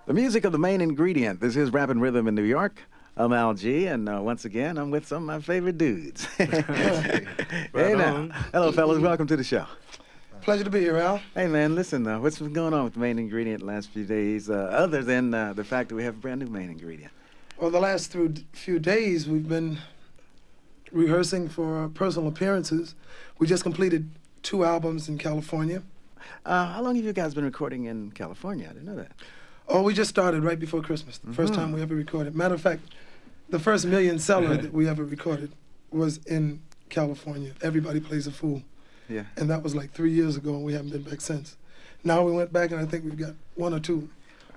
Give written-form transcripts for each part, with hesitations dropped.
The music of the main ingredient. This is Rappin' Rhythm in New York. I'm Al G, and once again, I'm with some of my favorite dudes. Hey now. Hello, fellas. Welcome to the show. Pleasure to be here, Al. Hey, man, listen, what's been going on with the main ingredient the last few days, other than the fact that we have a brand new main ingredient? Well, the last few days, we've been rehearsing for personal appearances. We just completed 2 albums in California. How long have you guys been recording in California? I didn't know that. Oh, we just started right before Christmas, the first time we ever recorded. Matter of fact, the first million seller that we ever recorded was in California. Everybody Plays a Fool. Yeah. And that was like 3 years ago, and we haven't been back since. Now we went back, and I think we've got 1 or 2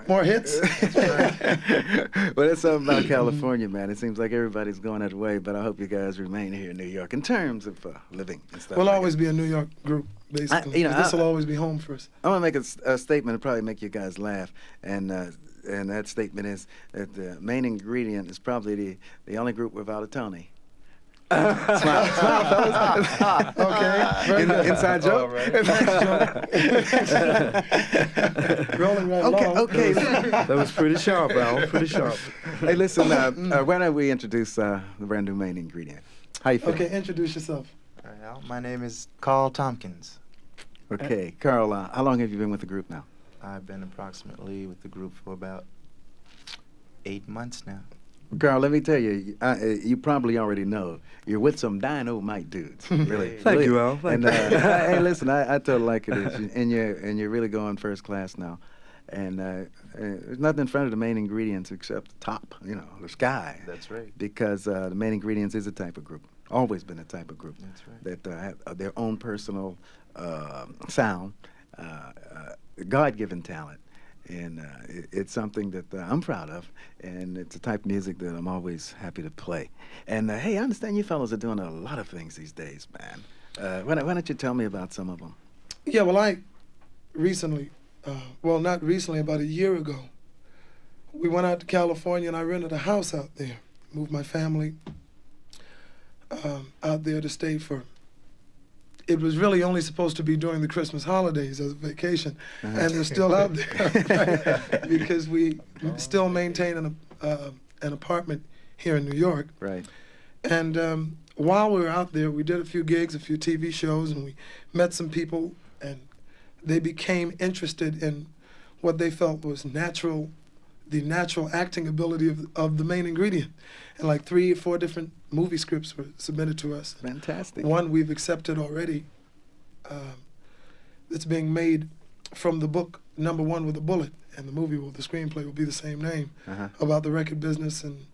more hits. Well, that's something about California, man. It seems like everybody's going that way, but I hope you guys remain here in New York in terms of living and stuff. We'll like always that. be a New York group, basically. This will always be home for us. I'm going to make a statement to probably make you guys laugh, and that statement is that the main ingredient is probably the only group without a Tony. Smile, fellas. Okay. Inside joke. Rolling right along. Okay. That was pretty sharp, Al. Pretty sharp. Hey, listen. Why don't we introduce the brand new main ingredient? How you feeling? Okay, introduce yourself. All right, Al. My name is Carl Tompkins. Okay, Carl. How long have you been with the group now? I've been approximately with the group for about 8 months now. Carl, let me tell you, you probably already know you're with some dynamite dudes. Really. Thank you, Al. Thank you. Hey, listen, I totally like it, and you're really going first class now, and there's nothing in front of the main ingredients except the top, the sky. That's right. Because the main ingredients is a type of group, always been a type of group. That's right. That have their own personal sound, God-given talent. And it's something that I'm proud of, and it's a type of music that I'm always happy to play. And hey, I understand you fellas are doing a lot of things these days, man. Why don't you tell me about some of them? Yeah, well, I recently, not recently, about a year ago, we went out to California and I rented a house out there. Moved my family out there to stay for. It was really only supposed to be during the Christmas holidays as a vacation, and they're still out there, right? Because we still maintain an apartment here in New York. Right. And while we were out there, we did a few gigs, a few TV shows, and we met some people, and they became interested in what they felt was the natural acting ability of the main ingredient. And like 3 or 4 different movie scripts were submitted to us. Fantastic. One we've accepted already. It's being made from the book Number One with a Bullet, and the screenplay will be the same name, about the record business and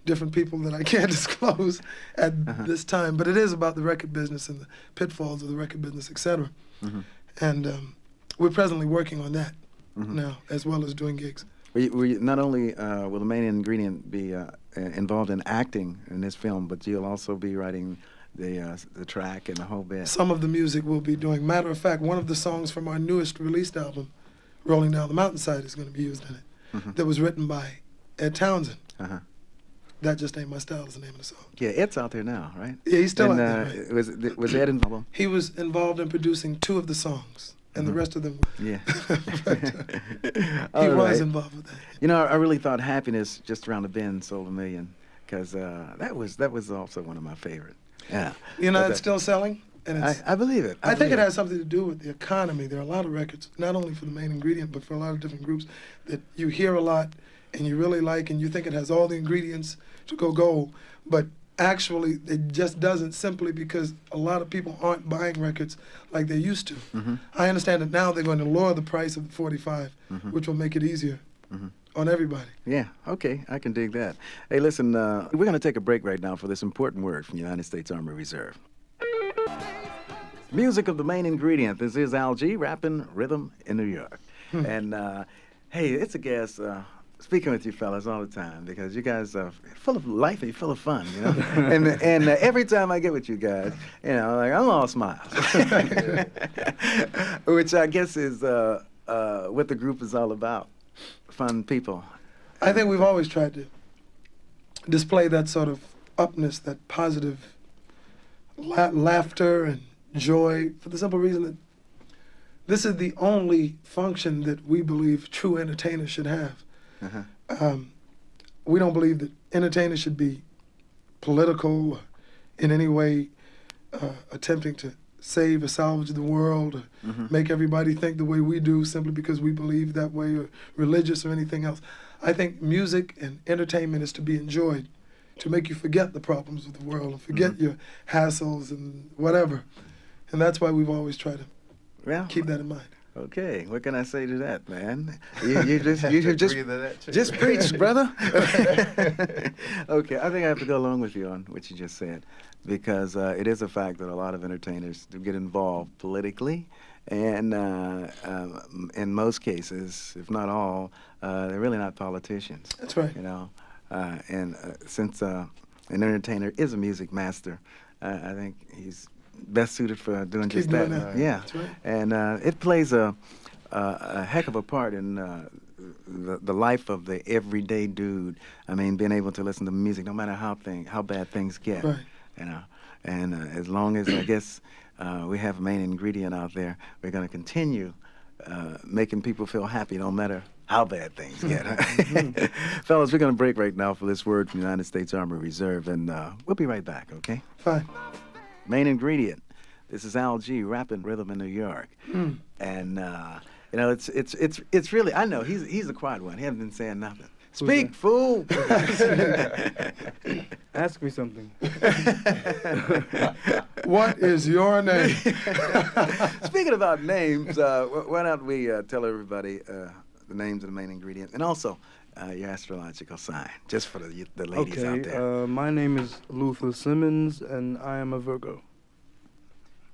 different people that I can't disclose at this time. But it is about the record business and the pitfalls of the record business, etc. And we're presently working on that now, as well as doing gigs. Not only will the main ingredient be involved in acting in this film, but you'll also be writing the track and the whole bit. Some of the music we'll be doing. Matter of fact, one of the songs from our newest released album, Rolling Down the Mountainside, is going to be used in it. That was written by Ed Townsend. That Just Ain't My Style is the name of the song. Yeah, Ed's out there now, right? Yeah, he's still out there. Right? Was Ed involved? He was involved in producing 2 of the songs, and the rest of them. Yeah. He was involved with that. I really thought Happiness Just Around the Bend sold 1 million, because that was also one of my favorite. Yeah. It's still selling, and it's. I believe it. I think it has something to do with the economy. There are a lot of records, not only for the main ingredient, but for a lot of different groups that you hear a lot, and you really like, and you think it has all the ingredients to go gold, but actually it just doesn't, simply because a lot of people aren't buying records like they used to. I understand that now they're going to lower the price of the 45, which will make it easier on everybody. Yeah, okay, I can dig that. Hey, listen, we're going to take a break right now for this important word from the United States Army Reserve. Music of the main ingredient. This is Al G, Rappin' Rhythm in New York. And, hey, it's a gas... speaking with you fellas all the time, because you guys are full of life and you're full of fun, and every time I get with you guys, I'm all smiles, which I guess is what the group is all about, fun people. I think we've always tried to display that sort of upness, that positive laughter and joy, for the simple reason that this is the only function that we believe true entertainers should have. Uh-huh. We don't believe that entertainers should be political or in any way attempting to save or salvage the world or make everybody think the way we do simply because we believe that way or religious or anything else. I think music and entertainment is to be enjoyed, to make you forget the problems of the world and forget your hassles and whatever. And that's why we've always tried to keep that in mind. Okay, what can I say to that, man? You just Agree to that, too. just preach, brother. Okay, I think I have to go along with you on what you just said, because it is a fact that a lot of entertainers do get involved politically, and in most cases, if not all, they're really not politicians. That's right. You know, and since an entertainer is a music master, I think he's best suited for doing Keep just doing that. that. Yeah, That's right. and it plays a heck of a part in the life of the everyday dude. I mean, being able to listen to music, no matter how bad things get. Right. You know, and as long as I guess we have a main ingredient out there, we're going to continue making people feel happy, no matter how bad things get. Fellas, we're going to break right now for this word from the United States Army Reserve, and we'll be right back. Okay. Fine. Main ingredient. This is Al G, rapping Rhythm in New York, and you know it's really, I know he's the quiet one. He hasn't been saying nothing. Speak, that? fool. Ask me something. What is your name? Speaking about names, why don't we tell everybody the names of the main ingredient and also your astrological sign, just for the ladies out there. Okay, my name is Luther Simmons, and I am a Virgo.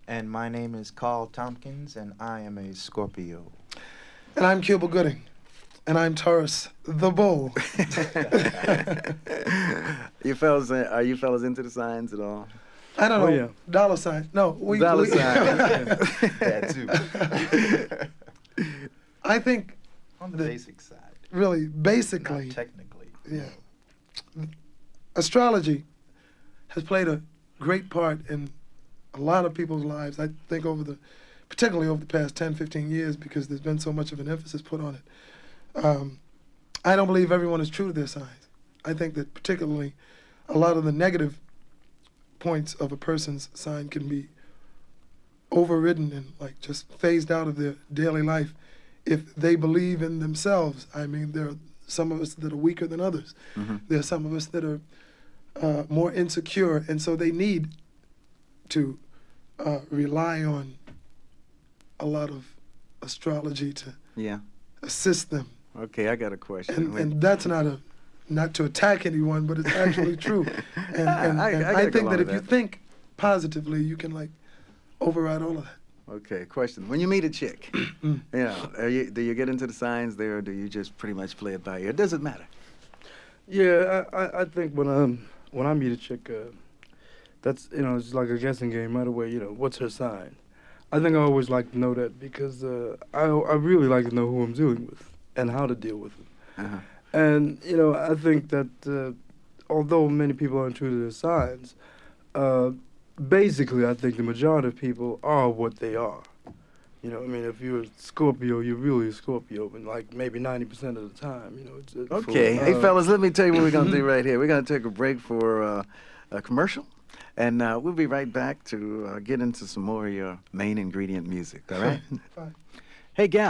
And my name is Carl Tompkins, and I am a Scorpio. And I'm Cuba Gooding. And I'm Taurus, the bull. Are you fellas into the signs at all? I don't know. Oh, yeah. Dollar sign. No, we. Dollar we sign. That too. I think On the The- basic side. really, Not basically, technically. yeah. Astrology has played a great part in a lot of people's lives. I think particularly over the past 10, 15 years, because there's been so much of an emphasis put on it. I don't believe everyone is true to their signs. I think that particularly a lot of the negative points of a person's sign can be overridden and like just phased out of their daily life if they believe in themselves. I mean, there are some of us that are weaker than others. There are some of us that are more insecure, and so they need to rely on a lot of astrology to Yeah. assist them. Okay, I got a question. And that's not to attack anyone, but it's actually true. And I I gotta go think along that if with you that. think positively, you can like override all of that. Okay, question. When you meet a chick, you know, do you get into the signs there, or do you just pretty much play it by ear? Does it matter? Yeah, I think when I meet a chick, that's, you know, it's like a guessing game right away. You know, what's her sign? I think I always like to know that because I really like to know who I'm dealing with and how to deal with it. Uh-huh. And, you know, I think that although many people aren't true to their signs, basically I think the majority of people are what they are. You know, I mean, if you're a Scorpio, you're really a Scorpio, and like maybe 90% of the time, you know. It's Okay. Hey, fellas, let me tell you what we're going to do right here. We're going to take a break for a commercial, and we'll be right back to get into some more of your main ingredient music, all right? Fine. Hey, gal.